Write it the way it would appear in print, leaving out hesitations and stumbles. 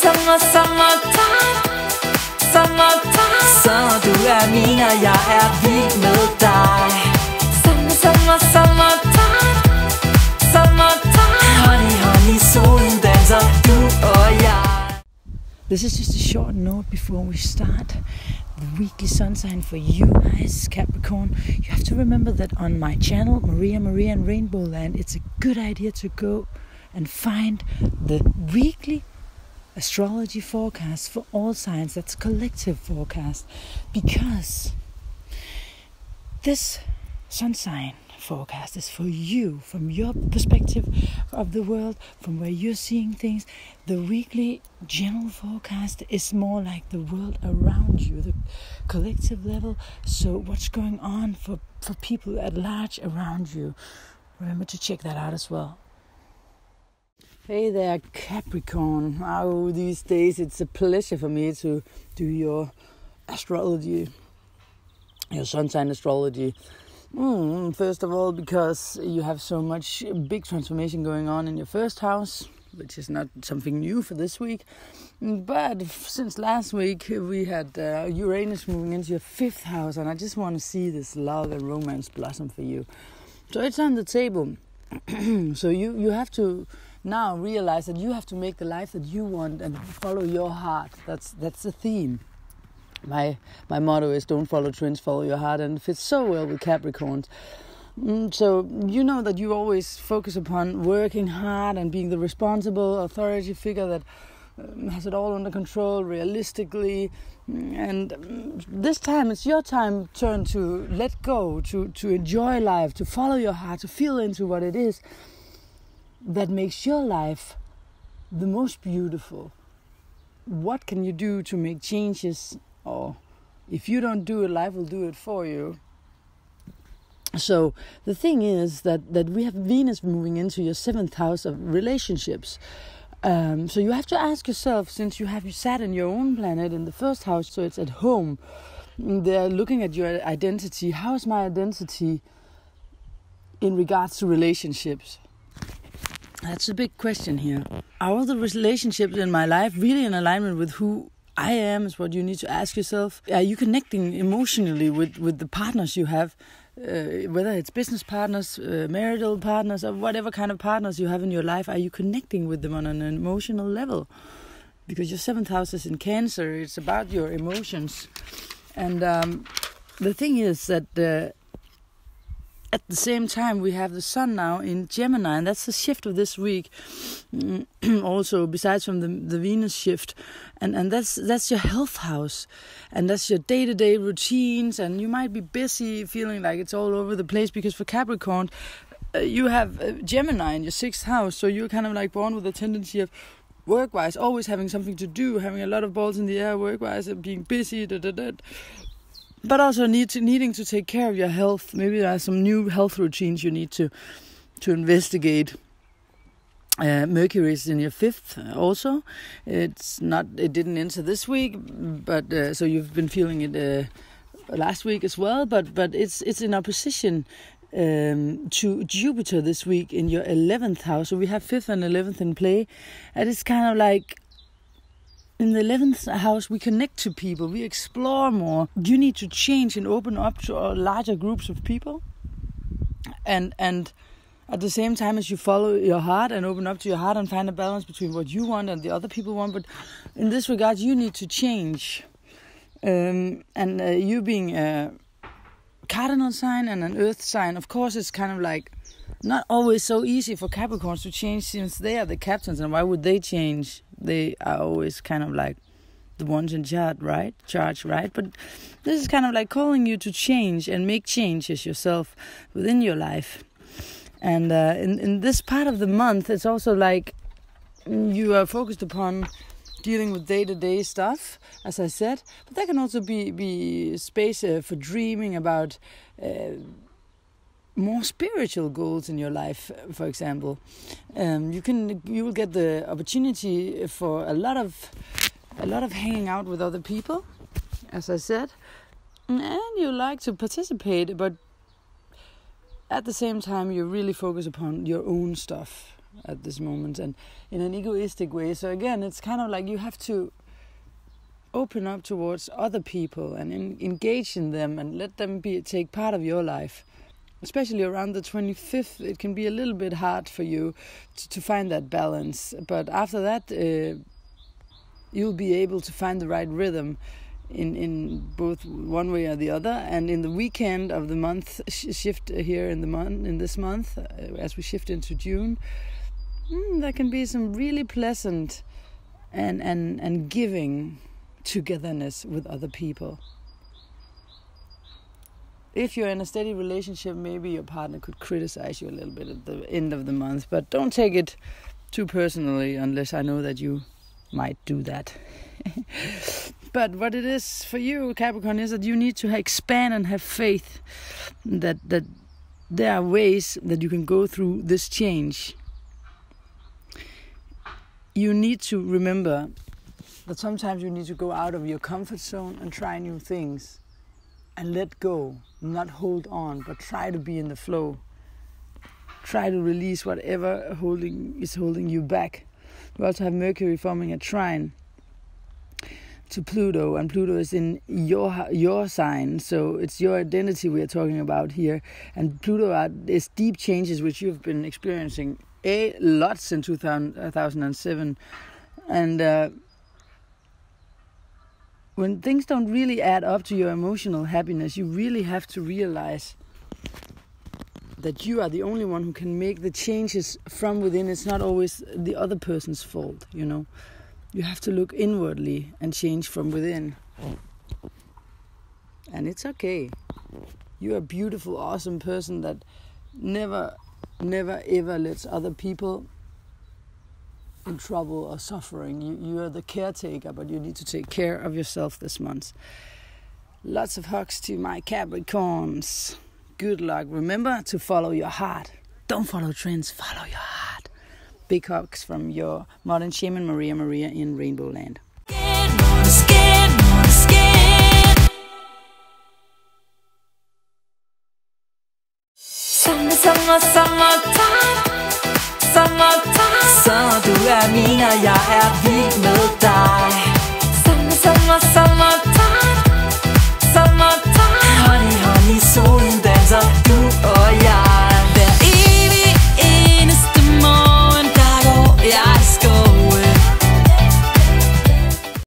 Summertime, summertime. Så du min, og jeg vild med dig. Summertime, summertime. Honey, solen danser, du og jeg. This is just a short note before we start the weekly sun sign for you guys, Capricorn. You have to remember that on my channel, Maria and RainbowLand, it's a good idea to go and find the weekly astrology forecast for all signs. That's collective forecast, because this sun sign forecast is for you, from your perspective of the world, from where you're seeing things. The weekly general forecast is more like the world around you, the collective level. So what's going on for people at large around you. Remember to check that out as well. Hey there, Capricorn. Oh, these days it's a pleasure for me to do your astrology, your sun sign astrology. First of all, because you have so much big transformation going on in your first house, which is not something new for this week. But since last week, we had Uranus moving into your fifth house, and I just want to see this love and romance blossom for you. So it's on the table. So you have to now realize that you have to make the life that you want and follow your heart. That's the theme. My motto is don't follow trends, follow your heart, and it fits so well with Capricorns. So you know that you always focus upon working hard and being the responsible authority figure that has it all under control realistically. And this time it's your turn to let go, to enjoy life, to follow your heart, to feel into what it is that makes your life the most beautiful. What can you do to make changes? Or if you don't do it, life will do it for you. So the thing is that we have Venus moving into your seventh house of relationships. So you have to ask yourself, since you have Saturn, your own planet, in the first house, so it's at home. They're looking at your identity. How is my identity in regards to relationships? That's a big question here. Are the relationships in my life really in alignment with who I am, is what you need to ask yourself. Are you connecting emotionally with the partners you have, whether it's business partners, marital partners, or whatever kind of partners you have in your life? Are you connecting with them on an emotional level? Because your seventh house is in Cancer. It's about your emotions. And the thing is that at the same time, we have the Sun now in Gemini, and that's the shift of this week. Also, besides from the Venus shift, and that's your health house, and that's your day-to-day routines. And you might be busy, feeling like it's all over the place, because for Capricorn, you have Gemini in your sixth house, so you're kind of like born with a tendency of work-wise, always having something to do, having a lot of balls in the air work-wise, and being busy. But also needing to take care of your health. Maybe there are some new health routines you need to investigate. Mercury is in your fifth also. It didn't enter this week, but so you've been feeling it last week as well. But it's in opposition to Jupiter this week in your 11th house. So we have 5th and 11th in play, and it's kind of like, in the 11th house, we connect to people, we explore more. You need to change and open up to larger groups of people. And at the same time as you follow your heart and open up to your heart and find a balance between what you want and the other people want. But in this regard, you need to change. You being a cardinal sign and an earth sign, of course, it's kind of like not always so easy for Capricorns to change, since they are the captains. And why would they change? They are always kind of like the ones in charge, right? But this is kind of like calling you to change and make changes yourself within your life. And in this part of the month, it's also like you are focused upon dealing with day-to-day stuff, as I said. But there can also be space for dreaming about more spiritual goals in your life, for example. You will get the opportunity for a lot of hanging out with other people, as I said, and you like to participate, but at the same time you really focus upon your own stuff, at this moment, and in an egoistic way. So again, it's kind of like you have to open up towards other people and engage in them and let them take part of your life. Especially around the 25th, it can be a little bit hard for you to find that balance. But after that, you'll be able to find the right rhythm in both one way or the other. And in the weekend of the month shift here in this month, as we shift into June, there can be some really pleasant and giving togetherness with other people. If you're in a steady relationship, maybe your partner could criticize you a little bit at the end of the month, but don't take it too personally unless I know that you might do that. But what it is for you, Capricorn, is that you need to expand and have faith that there are ways that you can go through this change. You need to remember that sometimes you need to go out of your comfort zone and try new things. And let go, not hold on, but try to be in the flow. Try to release whatever is holding you back. We also have Mercury forming a trine to Pluto, and Pluto is in your sign, so it's your identity we are talking about here. And Pluto is deep changes which you've been experiencing a lot since 2007, and when things don't really add up to your emotional happiness, you really have to realize that you are the only one who can make the changes from within. It's not always the other person's fault, you know. You have to look inwardly and change from within. And it's okay. You're a beautiful, awesome person that never, ever lets other people in trouble or suffering. You are the caretaker, but you need to take care of yourself this month. Lots of hugs to my Capricorns. Good luck. Remember to follow your heart. Don't follow trends, follow your heart. Big hugs from your modern shaman Maria in RainbowLand. Summertime. Så du er min, og jeg er vild med dig. Summer